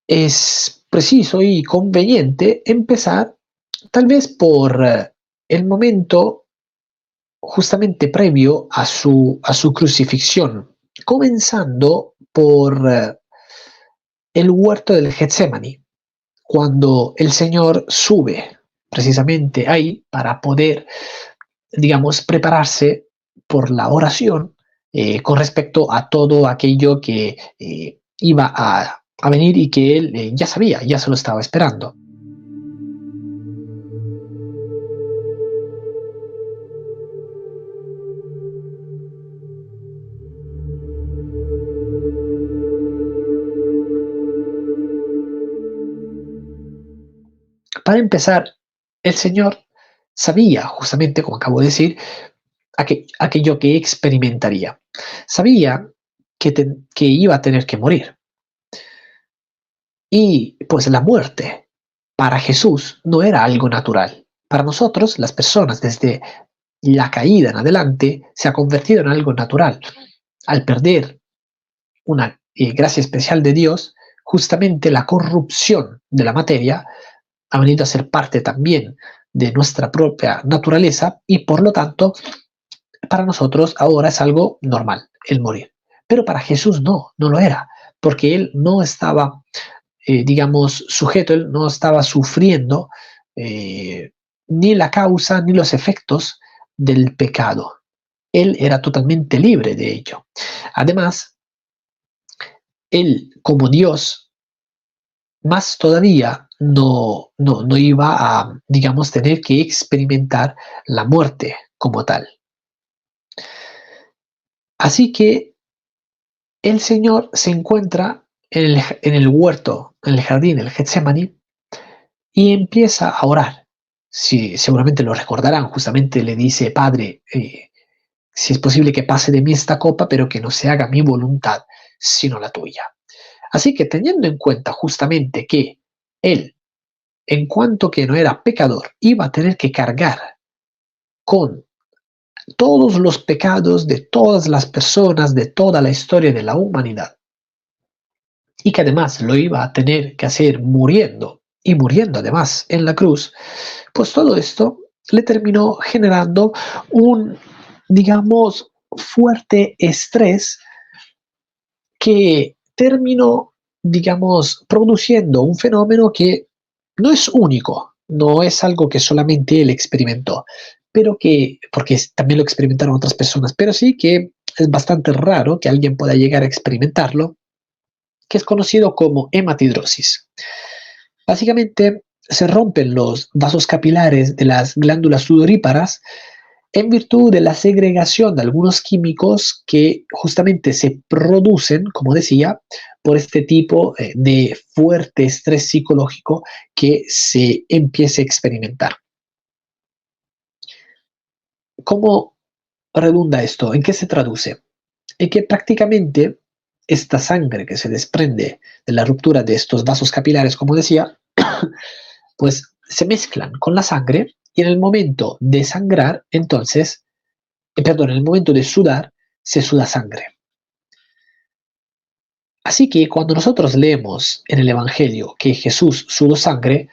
es preciso y conveniente empezar tal vez por el momento justamente previo a su crucifixión, comenzando por el huerto del Getsemaní, cuando el Señor sube precisamente ahí para poder, digamos, prepararse por la oración con respecto a todo aquello que iba a venir y que él ya sabía, ya se lo estaba esperando. Para empezar, el Señor sabía, justamente como acabo de decir, aquello que experimentaría. Sabía que iba a tener que morir. Y pues la muerte para Jesús no era algo natural. Para nosotros, las personas, desde la caída en adelante, se ha convertido en algo natural. Al perder una gracia especial de Dios, justamente la corrupción de la materia ha venido a ser parte también de nuestra propia naturaleza y por lo tanto para nosotros ahora es algo normal el morir. Pero para Jesús no, no lo era, porque él no estaba, digamos, sujeto, él no estaba sufriendo ni la causa ni los efectos del pecado. Él era totalmente libre de ello. Además, él como Dios, más todavía no iba a, digamos, tener que experimentar la muerte como tal. Así que el Señor se encuentra en el huerto, en el jardín, el Getsemaní, y empieza a orar. Si, seguramente lo recordarán, justamente le dice, Padre, si es posible que pase de mí esta copa, pero que no se haga mi voluntad, sino la tuya. Así que teniendo en cuenta justamente que él, en cuanto que no era pecador, iba a tener que cargar con todos los pecados de todas las personas, de toda la historia de la humanidad, y que además lo iba a tener que hacer muriendo, y muriendo además en la cruz, pues todo esto le terminó generando un, digamos, fuerte estrés que terminó, digamos, produciendo un fenómeno que no es único, no es algo que solamente él experimentó, pero que, porque también lo experimentaron otras personas, pero sí que es bastante raro que alguien pueda llegar a experimentarlo, que es conocido como hematidrosis. Básicamente se rompen los vasos capilares de las glándulas sudoríparas en virtud de la segregación de algunos químicos que justamente se producen, como decía, por este tipo de fuerte estrés psicológico que se empieza a experimentar. ¿Cómo redunda esto? ¿En qué se traduce? En que prácticamente esta sangre que se desprende de la ruptura de estos vasos capilares, como decía, pues se mezclan con la sangre y en el momento de sangrar, entonces, perdón, en el momento de sudar, se suda sangre. Así que cuando nosotros leemos en el Evangelio que Jesús sudó sangre,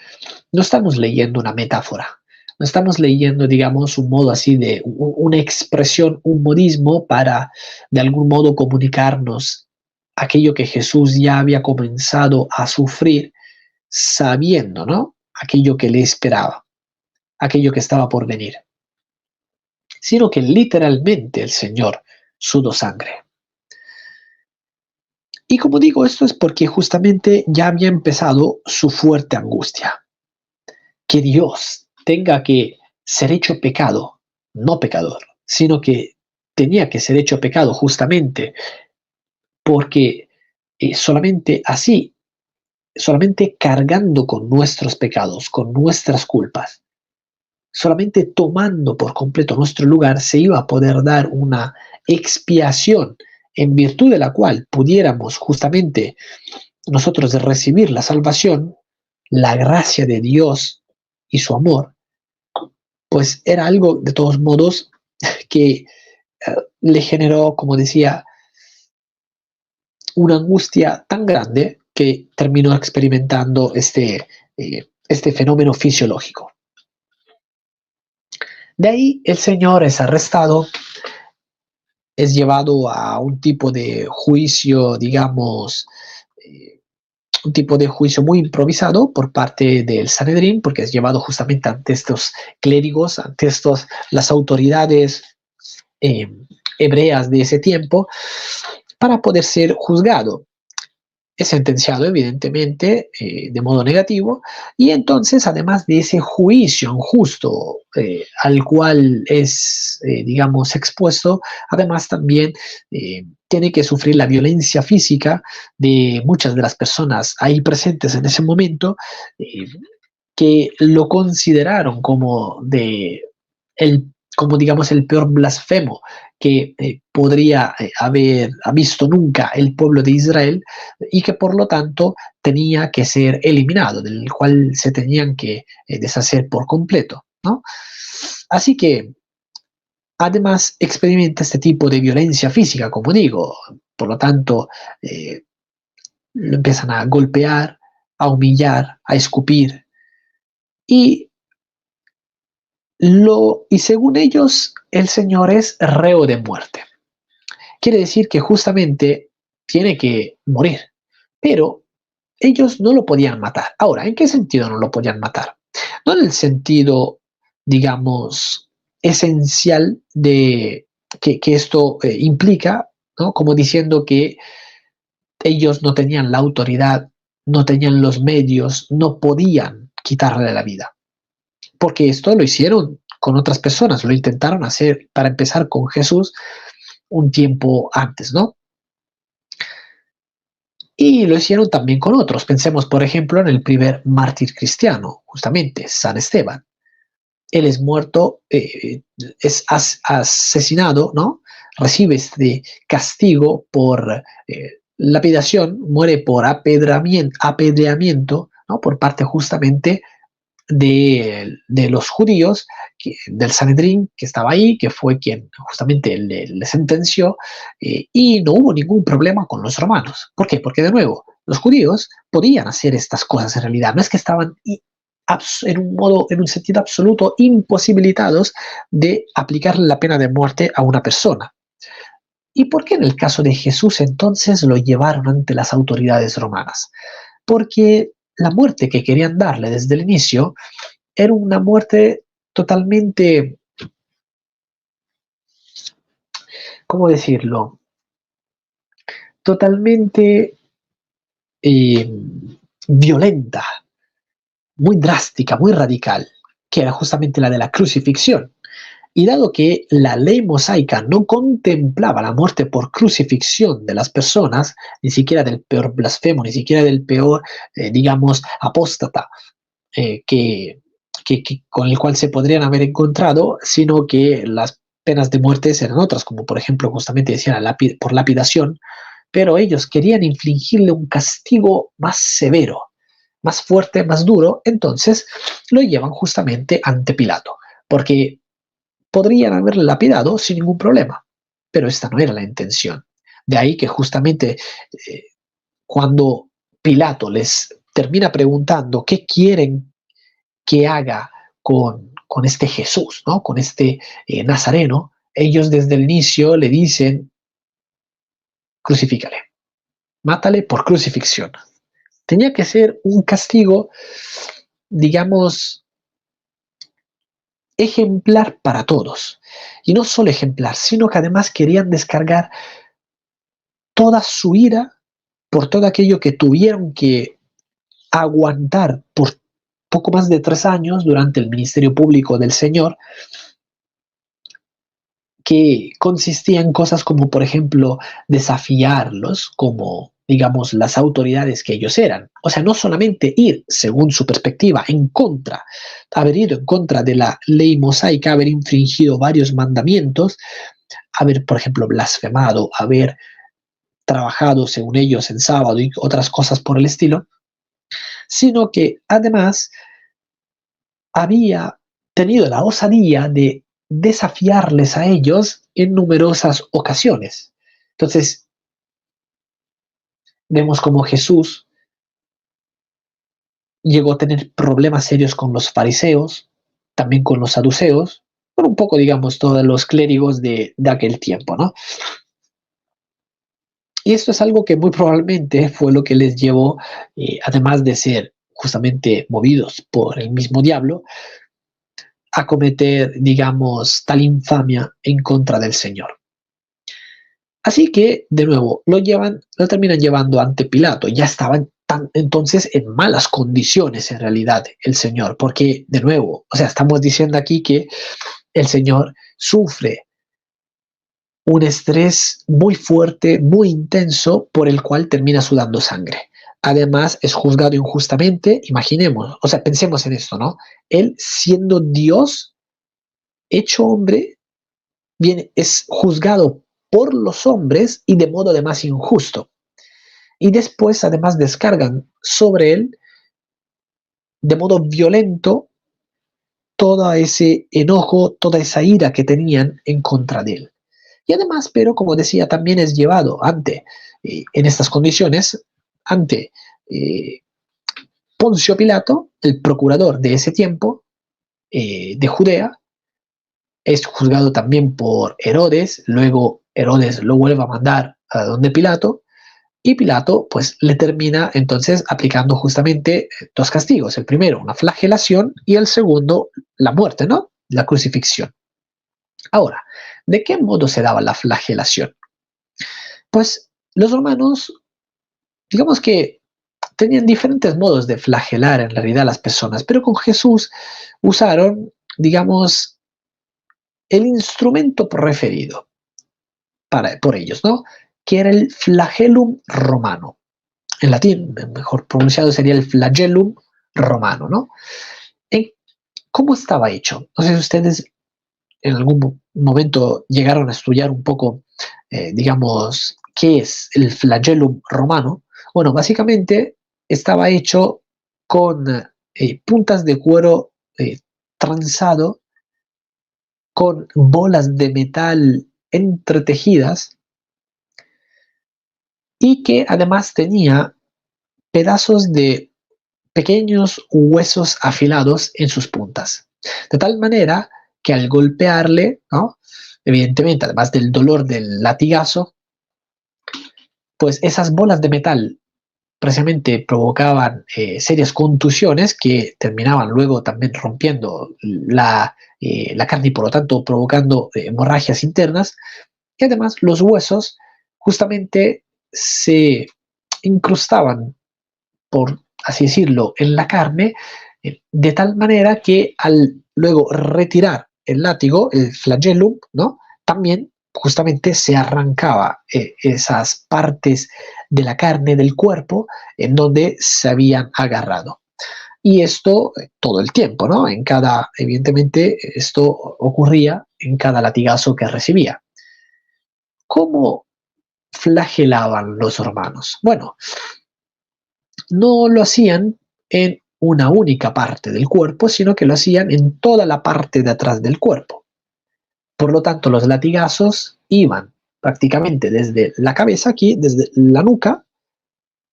no estamos leyendo una metáfora, no estamos leyendo, digamos, un modo así de una expresión, un modismo para de algún modo comunicarnos aquello que Jesús ya había comenzado a sufrir sabiendo, ¿no? Aquello que le esperaba, aquello que estaba por venir, sino que literalmente el Señor sudó sangre. Y como digo, esto es porque justamente ya había empezado su fuerte angustia. Que Dios tenga que ser hecho pecado, no pecador, sino que tenía que ser hecho pecado justamente porque solamente así, solamente cargando con nuestros pecados, con nuestras culpas, solamente tomando por completo nuestro lugar, se iba a poder dar una expiación en virtud de la cual pudiéramos justamente nosotros recibir la salvación, la gracia de Dios y su amor, pues era algo de todos modos que le generó, como decía, una angustia tan grande que terminó experimentando este fenómeno fisiológico. De ahí el Señor es arrestado, es llevado a un tipo de juicio, digamos, un tipo de juicio muy improvisado por parte del Sanedrín, porque es llevado justamente ante estos clérigos, ante las autoridades eh, hebreas de ese tiempo, para poder ser juzgado. Es sentenciado, evidentemente, de modo negativo, y entonces, además de ese juicio injusto al cual es, digamos, expuesto, además también tiene que sufrir la violencia física de muchas de las personas ahí presentes en ese momento, que lo consideraron como como digamos el peor blasfemo que podría haber visto nunca el pueblo de Israel, y que por lo tanto tenía que ser eliminado, del cual se tenían que deshacer por completo, ¿no? Así que además experimenta este tipo de violencia física, como digo, por lo tanto lo empiezan a golpear, a humillar, a escupir, y y según ellos, el Señor es reo de muerte. Quiere decir que justamente tiene que morir, pero ellos no lo podían matar. Ahora, ¿en qué sentido no lo podían matar? No en el sentido, digamos, esencial de que esto implica, ¿no? Como diciendo que ellos no tenían la autoridad, no tenían los medios, no podían quitarle la vida. Porque esto lo hicieron con otras personas, lo intentaron hacer para empezar con Jesús un tiempo antes, ¿no? Y lo hicieron también con otros. Pensemos, por ejemplo, en el primer mártir cristiano, justamente, San Esteban. Él es muerto, es asesinado, ¿no? Recibe este castigo por lapidación, muere por apedreamiento, ¿no? Por parte justamente de los judíos, del Sanedrín que estaba ahí, que fue quien justamente le sentenció, y no hubo ningún problema con los romanos. ¿Por qué? Porque de nuevo, los judíos podían hacer estas cosas en realidad, no es que estaban en un sentido absoluto imposibilitados de aplicar la pena de muerte a una persona. ¿Y por qué en el caso de Jesús entonces lo llevaron ante las autoridades romanas? Porque la muerte que querían darle desde el inicio era una muerte totalmente, ¿cómo decirlo? Totalmente eh, violenta, muy drástica, muy radical, que era justamente la de la crucifixión. Y dado que la ley mosaica no contemplaba la muerte por crucifixión de las personas, ni siquiera del peor blasfemo, ni siquiera del peor, digamos, apóstata, con el cual se podrían haber encontrado, sino que las penas de muerte eran otras, como por ejemplo justamente decían por lapidación, pero ellos querían infligirle un castigo más severo, más fuerte, más duro, entonces lo llevan justamente ante Pilato, porque podrían haberle lapidado sin ningún problema, pero esta no era la intención. De ahí que justamente cuando Pilato les termina preguntando qué quieren que haga con este Jesús, ¿no? Con este Nazareno, ellos desde el inicio le dicen, crucifícale, mátale por crucifixión. Tenía que ser un castigo, digamos, ejemplar para todos. Y no solo ejemplar, sino que además querían descargar toda su ira por todo aquello que tuvieron que aguantar por poco más de 3 años durante el ministerio público del Señor, que consistía en cosas como, por ejemplo, desafiarlos como, digamos, las autoridades que ellos eran. O sea, no solamente ir, según su perspectiva, haber ido en contra de la ley mosaica, haber infringido varios mandamientos, haber, por ejemplo, blasfemado, haber trabajado, según ellos, en sábado y otras cosas por el estilo, sino que además había tenido la osadía de desafiarles a ellos en numerosas ocasiones. Entonces, vemos como Jesús llegó a tener problemas serios con los fariseos, también con los saduceos, con un poco, digamos, todos los clérigos de aquel tiempo, ¿no? Y esto es algo que muy probablemente fue lo que les llevó, además de ser justamente movidos por el mismo diablo, a cometer, digamos, tal infamia en contra del Señor. Así que, de nuevo, lo terminan llevando ante Pilato. Ya estaba entonces en malas condiciones en realidad el Señor, porque, de nuevo, o sea, estamos diciendo aquí que el Señor sufre un estrés muy fuerte, muy intenso, por el cual termina sudando sangre. Además, es juzgado injustamente, imaginemos, o sea, pensemos en esto, ¿no? Él, siendo Dios, hecho hombre, es juzgado por los hombres y de modo además injusto. Y después, además, descargan sobre él de modo violento todo ese enojo, toda esa ira que tenían en contra de él. Y además, pero como decía, también es llevado en estas condiciones, ante eh, Poncio Pilato, el procurador de ese tiempo, de Judea. Es juzgado también por Herodes, luego Herodes lo vuelve a mandar a donde Pilato, y Pilato pues le termina entonces aplicando justamente dos castigos. El primero, una flagelación, y el segundo, la muerte, ¿no? La crucifixión. Ahora, ¿de qué modo se daba la flagelación? Pues los romanos, digamos que tenían diferentes modos de flagelar en realidad a las personas, pero con Jesús usaron, digamos, el instrumento preferido por ellos, ¿no? Que era el flagellum romano. En latín, mejor pronunciado sería el flagellum romano, ¿no? ¿Cómo estaba hecho? No sé si ustedes en algún momento llegaron a estudiar un poco, digamos, qué es el flagellum romano. Bueno, básicamente estaba hecho con puntas de cuero trenzado con bolas de metal entretejidas y que además tenía pedazos de pequeños huesos afilados en sus puntas. De tal manera que al golpearle, ¿no? Evidentemente, además del dolor del latigazo, pues esas bolas de metal precisamente provocaban serias contusiones que terminaban luego también rompiendo la carne y por lo tanto provocando hemorragias internas. Y además los huesos justamente se incrustaban, por así decirlo, en la carne, de tal manera que al luego retirar el látigo, el flagellum, ¿no? También justamente se arrancaba esas partes de la carne del cuerpo en donde se habían agarrado. Y esto todo el tiempo, ¿no? Evidentemente, esto ocurría en cada latigazo que recibía. ¿Cómo flagelaban los romanos? Bueno, no lo hacían en una única parte del cuerpo, sino que lo hacían en toda la parte de atrás del cuerpo. Por lo tanto, los latigazos iban prácticamente desde la cabeza, aquí, desde la nuca,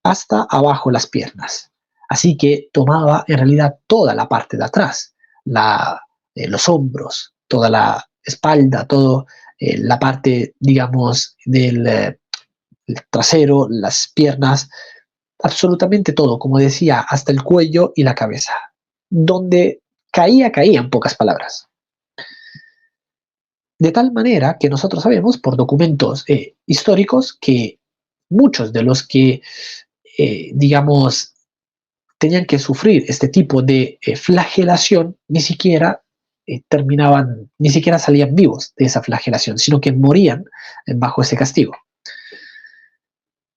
hasta abajo las piernas. Así que tomaba en realidad toda la parte de atrás, los hombros, toda la espalda, toda la parte, digamos, del el trasero, las piernas, absolutamente todo, como decía, hasta el cuello y la cabeza. Donde caía en pocas palabras. De tal manera que nosotros sabemos por documentos históricos que muchos de los que, digamos, tenían que sufrir este tipo de flagelación, ni siquiera terminaban, ni siquiera salían vivos de esa flagelación, sino que morían bajo ese castigo.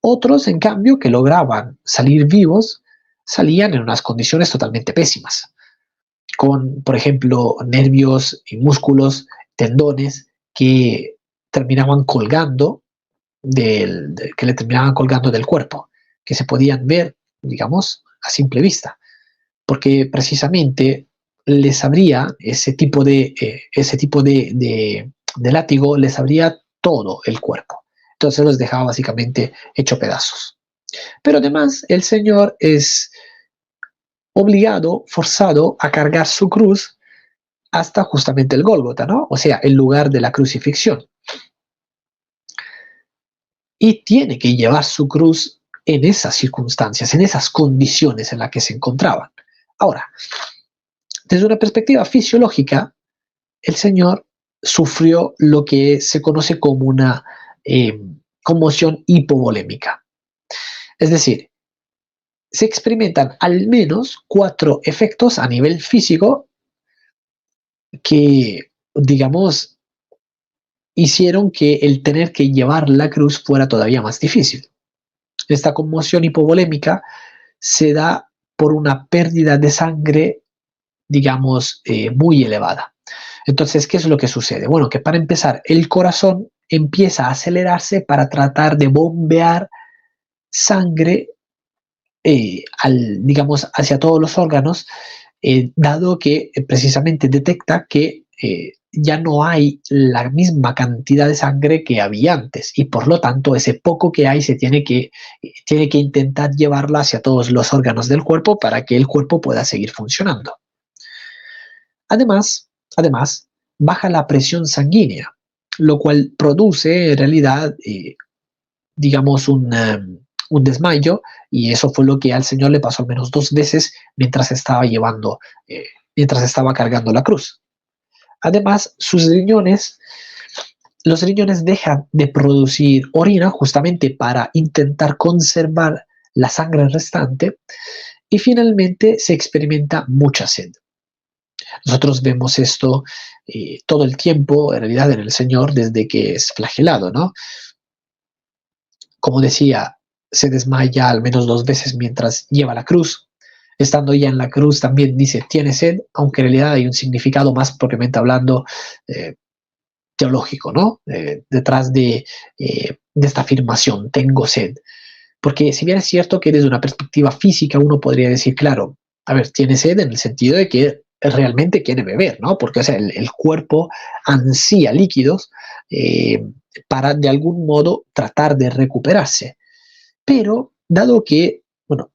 Otros, en cambio, que lograban salir vivos, salían en unas condiciones totalmente pésimas, con, por ejemplo, nervios y músculos, tendones que terminaban colgando que le terminaban colgando del cuerpo, que se podían ver, digamos, a simple vista, porque precisamente les abría ese tipo de látigo, les abría todo el cuerpo. Entonces los dejaba básicamente hecho pedazos. Pero además el Señor es obligado, forzado a cargar su cruz hasta justamente el Gólgota, ¿no? O sea, el lugar de la crucifixión. Y tiene que llevar su cruz en esas circunstancias, en esas condiciones en las que se encontraban. Ahora, desde una perspectiva fisiológica, el Señor sufrió lo que se conoce como una conmoción hipovolémica. Es decir, se experimentan al menos 4 efectos a nivel físico que, digamos, hicieron que el tener que llevar la cruz fuera todavía más difícil. Esta conmoción hipovolémica se da por una pérdida de sangre, digamos, muy elevada. Entonces, ¿qué es lo que sucede? Bueno, que para empezar, el corazón empieza a acelerarse para tratar de bombear sangre, digamos, hacia todos los órganos, dado que precisamente detecta que ya no hay la misma cantidad de sangre que había antes y por lo tanto ese poco que hay se tiene que intentar llevarla hacia todos los órganos del cuerpo para que el cuerpo pueda seguir funcionando. Además, baja la presión sanguínea, lo cual produce en realidad, digamos, un desmayo, y eso fue lo que al Señor le pasó al menos 2 veces mientras estaba mientras estaba cargando la cruz. Además, los riñones dejan de producir orina justamente para intentar conservar la sangre restante, y finalmente se experimenta mucha sed. Nosotros vemos esto todo el tiempo, en realidad, en el Señor desde que es flagelado, ¿no? Como decía, se desmaya al menos 2 veces mientras lleva la cruz. Estando ya en la cruz también dice, tiene sed, aunque en realidad hay un significado más propiamente hablando teológico, ¿no? Detrás de esta afirmación, tengo sed. Porque si bien es cierto que desde una perspectiva física uno podría decir, claro, a ver, tiene sed en el sentido de que realmente quiere beber, ¿no? Porque o sea, el cuerpo ansía líquidos para de algún modo tratar de recuperarse. Pero dado que, bueno,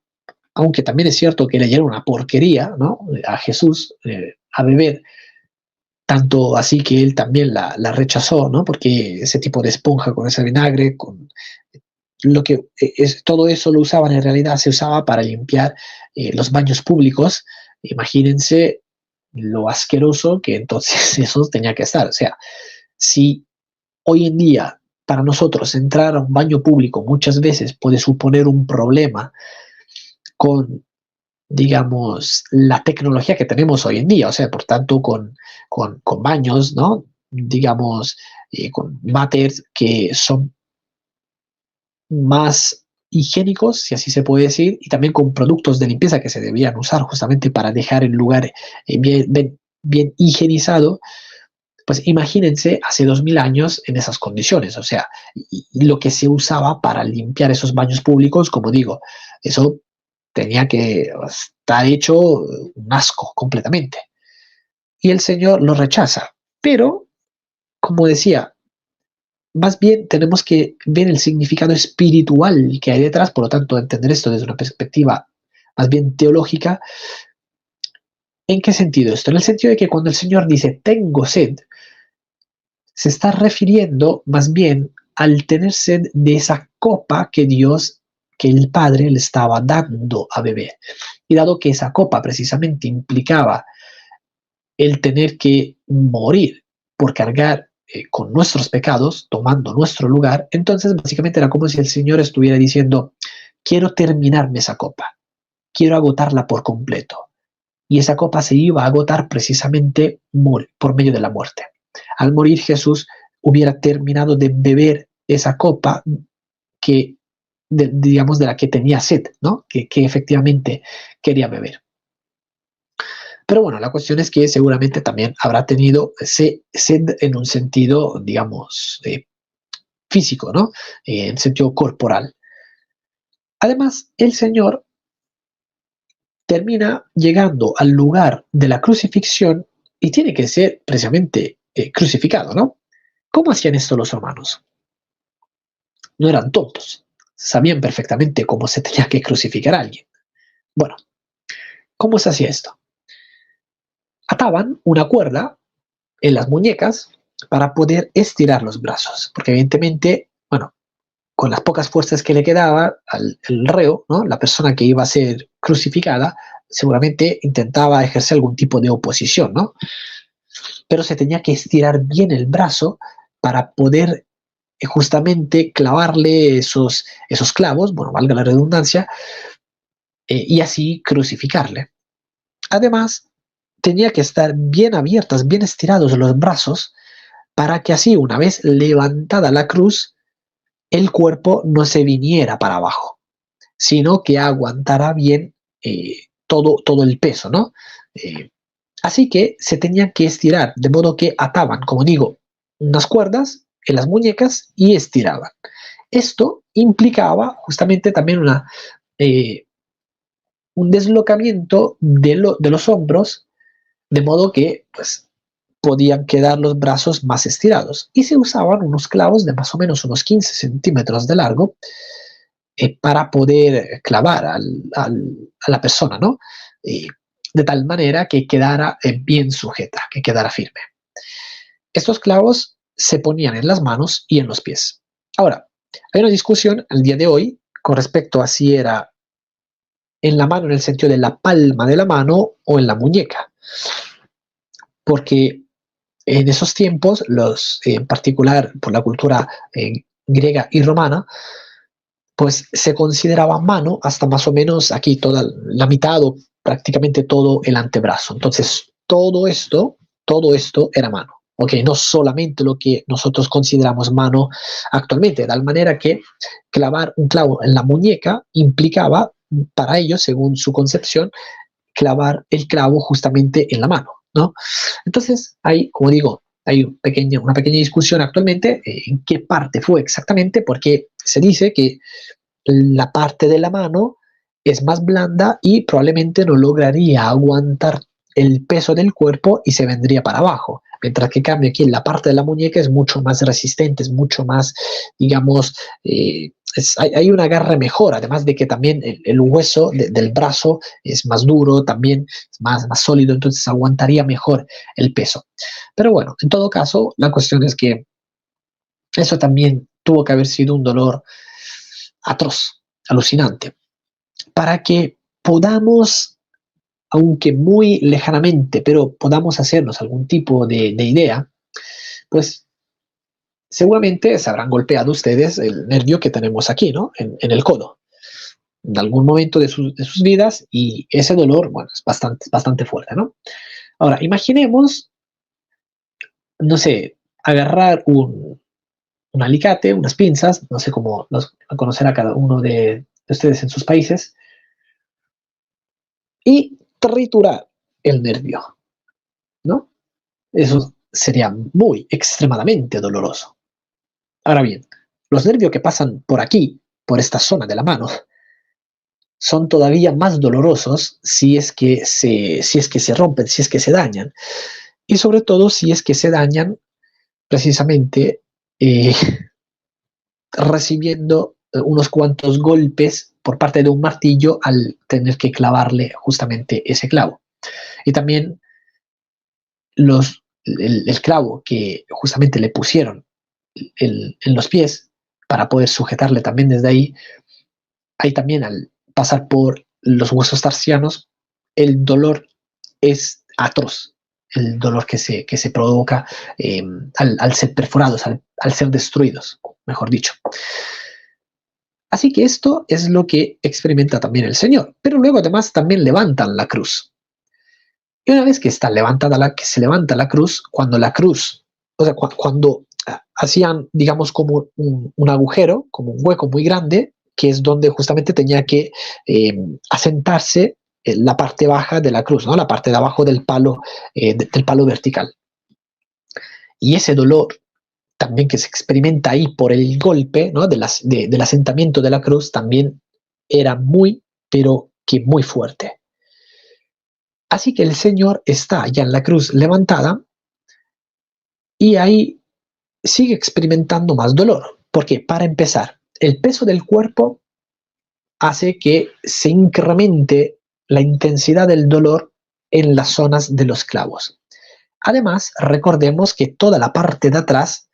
aunque también es cierto que le dieron una porquería, ¿no? A Jesús a beber, tanto así que él también la rechazó, ¿no? Porque ese tipo de esponja con ese vinagre, con lo que todo eso lo usaban, en realidad se usaba para limpiar los baños públicos. Imagínense lo asqueroso que entonces eso tenía que estar. O sea, si hoy en día para nosotros entrar a un baño público muchas veces puede suponer un problema con, digamos, la tecnología que tenemos hoy en día, o sea, por tanto, con baños, ¿no? Digamos, con váteres que son más higiénicos, si así se puede decir, y también con productos de limpieza que se debían usar justamente para dejar el lugar bien higienizado, pues imagínense hace 2000 años en esas condiciones, o sea, y lo que se usaba para limpiar esos baños públicos, como digo, eso tenía que estar hecho un asco completamente. Y el Señor lo rechaza, pero, como decía, más bien tenemos que ver el significado espiritual que hay detrás, por lo tanto, entender esto desde una perspectiva más bien teológica. ¿En qué sentido esto? En el sentido de que cuando el Señor dice, tengo sed, se está refiriendo más bien al tener sed de esa copa que el Padre le estaba dando a beber. Y dado que esa copa precisamente implicaba el tener que morir por cargar con nuestros pecados, tomando nuestro lugar, entonces básicamente era como si el Señor estuviera diciendo, quiero terminarme esa copa, quiero agotarla por completo. Y esa copa se iba a agotar precisamente por medio de la muerte. Al morir Jesús hubiera terminado de beber esa copa que, digamos, de la que tenía sed, ¿no? Que efectivamente quería beber. Pero bueno, la cuestión es que seguramente también habrá tenido sed en un sentido, digamos, físico, ¿no? En sentido corporal. Además, el Señor termina llegando al lugar de la crucifixión y tiene que ser precisamente crucificado, ¿no? ¿Cómo hacían esto los romanos? No eran tontos, sabían perfectamente cómo se tenía que crucificar a alguien. Bueno, ¿Cómo se hacía esto? Ataban una cuerda en las muñecas para poder estirar los brazos, porque evidentemente, bueno, con las pocas fuerzas que le quedaba al el reo, ¿no? La persona que iba a ser crucificada, seguramente intentaba ejercer algún tipo de oposición, ¿no? Pero se tenía que estirar bien el brazo para poder justamente clavarle esos clavos, bueno, valga la redundancia, y así crucificarle. Además, tenía que estar bien abiertas, bien estirados los brazos, para que así, una vez levantada la cruz, el cuerpo no se viniera para abajo, sino que aguantara bien todo el peso, ¿no? Eh, Así que se tenían que estirar, de modo que ataban, como digo, unas cuerdas en las muñecas y estiraban. Esto implicaba justamente también eh, un deslocamiento de los hombros, de modo que pues, podían quedar los brazos más estirados. Y se usaban unos clavos de más o menos unos 15 centímetros de largo para poder clavar a la persona, ¿no? Eh, de tal manera que quedara bien sujeta, que quedara firme. Estos clavos se ponían en las manos y en los pies. Ahora, hay una discusión al día de hoy con respecto a si era en la mano en el sentido de la palma de la mano o en la muñeca, porque en esos tiempos, en particular por la cultura griega y romana, pues se consideraba mano hasta más o menos aquí toda la mitad o prácticamente todo el antebrazo. Entonces, todo esto era mano. Ok, no solamente lo que nosotros consideramos mano actualmente, de tal manera que clavar un clavo en la muñeca implicaba para ellos, según su concepción, clavar el clavo justamente en la mano, ¿no? Entonces, hay, como digo, hay una pequeña discusión actualmente en qué parte fue exactamente, porque se dice que la parte de la mano es más blanda y probablemente no lograría aguantar el peso del cuerpo y se vendría para abajo. Mientras que cambio aquí la parte de la muñeca es mucho más resistente, es mucho más, digamos, hay un agarre mejor, además de que también el hueso del brazo es más duro, también es más sólido, entonces aguantaría mejor el peso. Pero bueno, en todo caso, la cuestión es que eso también tuvo que haber sido un dolor atroz, alucinante, para que podamos, aunque muy lejanamente, pero podamos hacernos algún tipo de idea, pues seguramente se habrán golpeado ustedes el nervio que tenemos aquí, ¿no? En el codo, en algún momento de sus vidas, y ese dolor, bueno, es bastante fuerte, ¿no? Ahora, imaginemos, no sé, agarrar un alicate, unas pinzas, no sé cómo los conocerá cada uno de ustedes en sus países, y triturar el nervio, ¿no? Eso sería muy extremadamente doloroso. Ahora bien, los nervios que pasan por aquí, por esta zona de la mano, son todavía más dolorosos si es que se rompen, si es que se dañan. Y sobre todo si es que se dañan precisamente eh, recibiendo unos cuantos golpes por parte de un martillo al tener que clavarle justamente ese clavo. Y también el clavo que justamente le pusieron en los pies para poder sujetarle también desde ahí, ahí también al pasar por los huesos tarsianos, el dolor es atroz, el dolor que se provoca al ser perforados, al ser destruidos, mejor dicho. Así que esto es lo que experimenta también el Señor. Pero luego además también levantan la cruz. Y una vez que está levantada que se levanta la cruz, cuando la cruz, o sea, cuando hacían, digamos, como un agujero, como un hueco muy grande, que es donde justamente tenía que asentarse la parte baja de la cruz, ¿no? La parte de abajo del palo, del palo vertical. Y ese dolor también que se experimenta ahí por el golpe, ¿no? Del asentamiento de la cruz también era muy, pero que muy fuerte. Así que el Señor está ya en la cruz levantada y ahí sigue experimentando más dolor, porque para empezar, el peso del cuerpo hace que se incremente la intensidad del dolor en las zonas de los clavos. Además, recordemos que toda la parte de atrás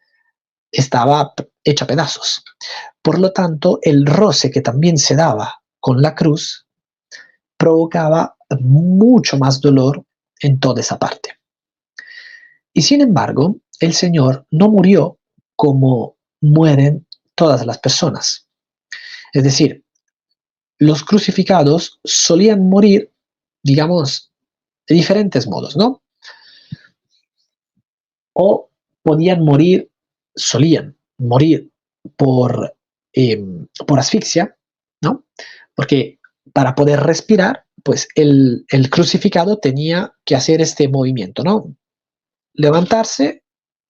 estaba hecha pedazos. Por lo tanto, el roce que también se daba con la cruz provocaba mucho más dolor en toda esa parte. Y sin embargo, el Señor no murió como mueren todas las personas. Es decir, los crucificados solían morir, digamos, de diferentes modos, ¿no? O podían morir, solían morir por, por asfixia, ¿no? Porque para poder respirar, pues el crucificado tenía que hacer este movimiento, ¿no? Levantarse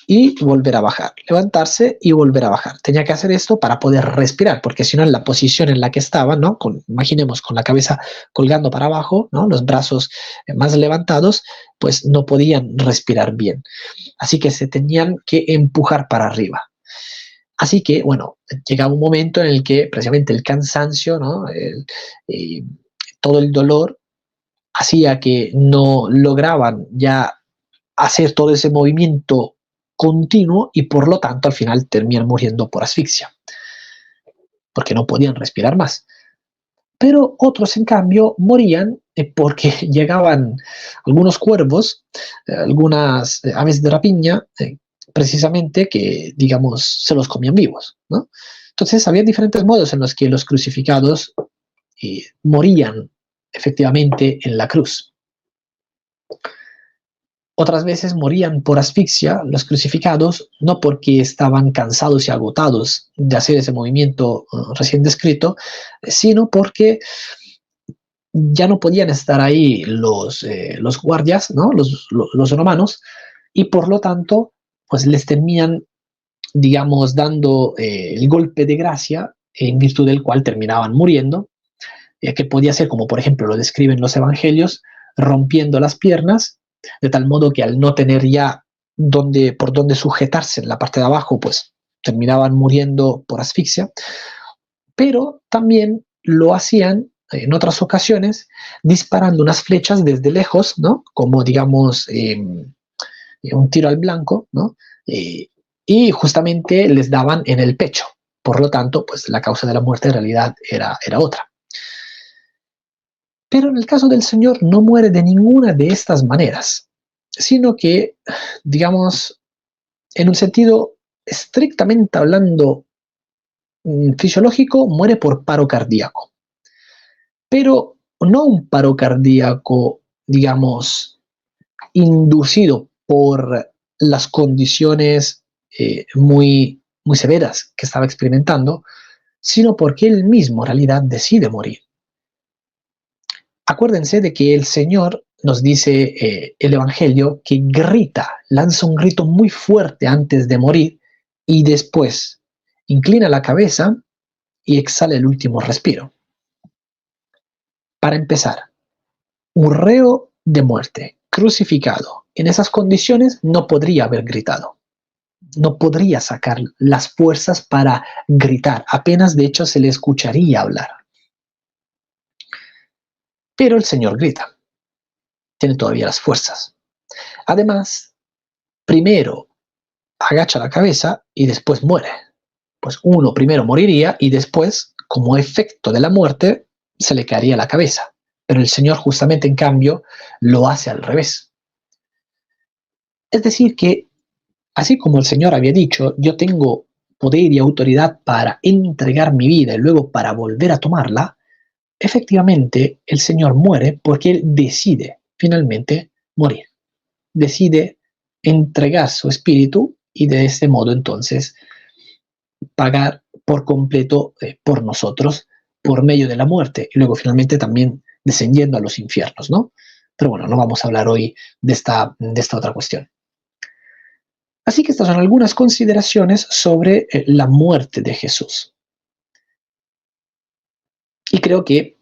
y volver a bajar, levantarse y volver a bajar. Tenía que hacer esto para poder respirar, porque si no, en la posición en la que estaba, ¿no? Imaginemos con la cabeza colgando para abajo, ¿no? Los brazos más levantados, pues no podían respirar bien. Así que se tenían que empujar para arriba. Así que, bueno, llegaba un momento en el que precisamente el cansancio, ¿no? Todo el dolor hacía que no lograban ya hacer todo ese movimiento continuo y por lo tanto al final terminan muriendo por asfixia, porque no podían respirar más. Pero otros, en cambio, morían porque llegaban algunos cuervos, algunas aves de rapiña, precisamente que, digamos, se los comían vivos, ¿no? Entonces, había diferentes modos en los que los crucificados morían efectivamente en la cruz. Otras veces morían por asfixia los crucificados, no porque estaban cansados y agotados de hacer ese movimiento recién descrito, sino porque ya no podían estar ahí los guardias, ¿no? Los romanos, y por lo tanto, pues les terminan, digamos, dando el golpe de gracia, en virtud del cual terminaban muriendo, que podía ser, como por ejemplo lo describen los evangelios, rompiendo las piernas, de tal modo que al no tener ya por dónde sujetarse en la parte de abajo, pues terminaban muriendo por asfixia, pero también lo hacían en otras ocasiones disparando unas flechas desde lejos, ¿no? Como digamos un tiro al blanco, ¿no? Y justamente les daban en el pecho. Por lo tanto, pues la causa de la muerte en realidad era otra. Pero en el caso del Señor no muere de ninguna de estas maneras, sino que, digamos, en un sentido estrictamente hablando fisiológico, muere por paro cardíaco. Pero no un paro cardíaco, digamos, inducido por las condiciones muy severas que estaba experimentando, sino porque él mismo en realidad decide morir. Acuérdense de que el Señor nos dice el Evangelio que grita, lanza un grito muy fuerte antes de morir y después inclina la cabeza y exhala el último respiro. Para empezar, un reo de muerte crucificado en esas condiciones no podría haber gritado, no podría sacar las fuerzas para gritar, apenas de hecho se le escucharía hablar. Pero el Señor grita, tiene todavía las fuerzas. Además, primero agacha la cabeza y después muere. Pues uno primero moriría y después, como efecto de la muerte, se le caería la cabeza. Pero el Señor justamente, en cambio, lo hace al revés. Es decir que, así como el Señor había dicho, yo tengo poder y autoridad para entregar mi vida y luego para volver a tomarla, efectivamente el Señor muere porque Él decide finalmente morir. Decide entregar su espíritu y de este modo entonces pagar por completo por nosotros por medio de la muerte y luego finalmente también descendiendo a los infiernos, ¿no? Pero bueno, no vamos a hablar hoy de esta otra cuestión. Así que estas son algunas consideraciones sobre la muerte de Jesús. Y creo que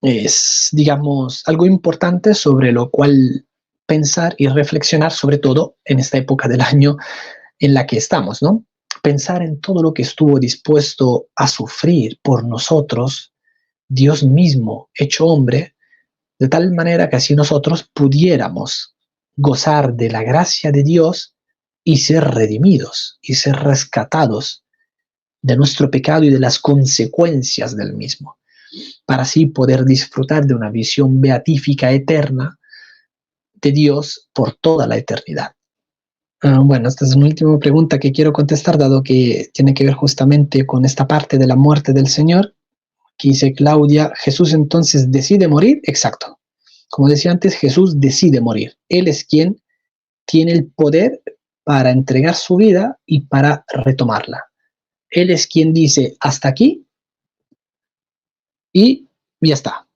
es, digamos, algo importante sobre lo cual pensar y reflexionar, sobre todo en esta época del año en la que estamos, ¿no? Pensar en todo lo que estuvo dispuesto a sufrir por nosotros, Dios mismo hecho hombre, de tal manera que así nosotros pudiéramos gozar de la gracia de Dios y ser redimidos y ser rescatados de nuestro pecado y de las consecuencias del mismo, para así poder disfrutar de una visión beatífica eterna de Dios por toda la eternidad. Bueno, esta es una última pregunta que quiero contestar, dado que tiene que ver justamente con esta parte de la muerte del Señor, que dice Claudia: ¿Jesús entonces decide morir? Exacto. Como decía antes, Jesús decide morir. Él es quien tiene el poder para entregar su vida y para retomarla. Él es quien dice hasta aquí y ya está.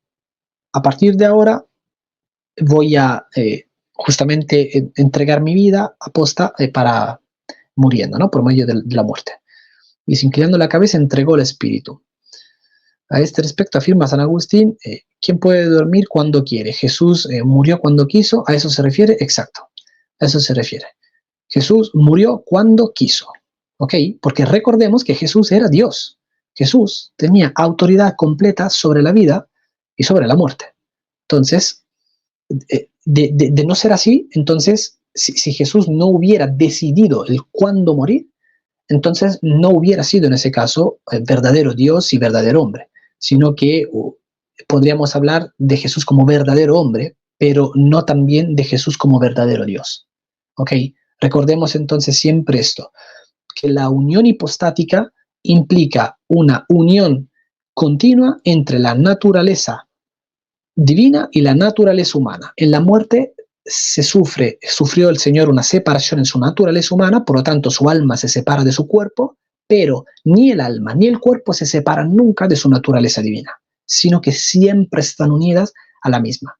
A partir de ahora voy a justamente entregar mi vida aposta para muriendo, ¿no? Por medio de la muerte. Y sin inclinando la cabeza entregó el espíritu. A este respecto afirma San Agustín, ¿quién puede dormir cuando quiere? Jesús murió cuando quiso, ¿a eso se refiere? Exacto, a eso se refiere. Jesús murió cuando quiso, ¿ok? Porque recordemos que Jesús era Dios. Jesús tenía autoridad completa sobre la vida y sobre la muerte. Entonces, de no ser así, entonces, si Jesús no hubiera decidido el cuándo morir, entonces no hubiera sido en ese caso verdadero Dios y verdadero hombre, sino que podríamos hablar de Jesús como verdadero hombre, pero no también de Jesús como verdadero Dios. ¿Ok? Recordemos entonces siempre esto, que la unión hipostática implica una unión continua entre la naturaleza divina y la naturaleza humana. En la muerte sufrió el Señor una separación en su naturaleza humana, por lo tanto su alma se separa de su cuerpo, pero ni el alma ni el cuerpo se separan nunca de su naturaleza divina, sino que siempre están unidas a la misma.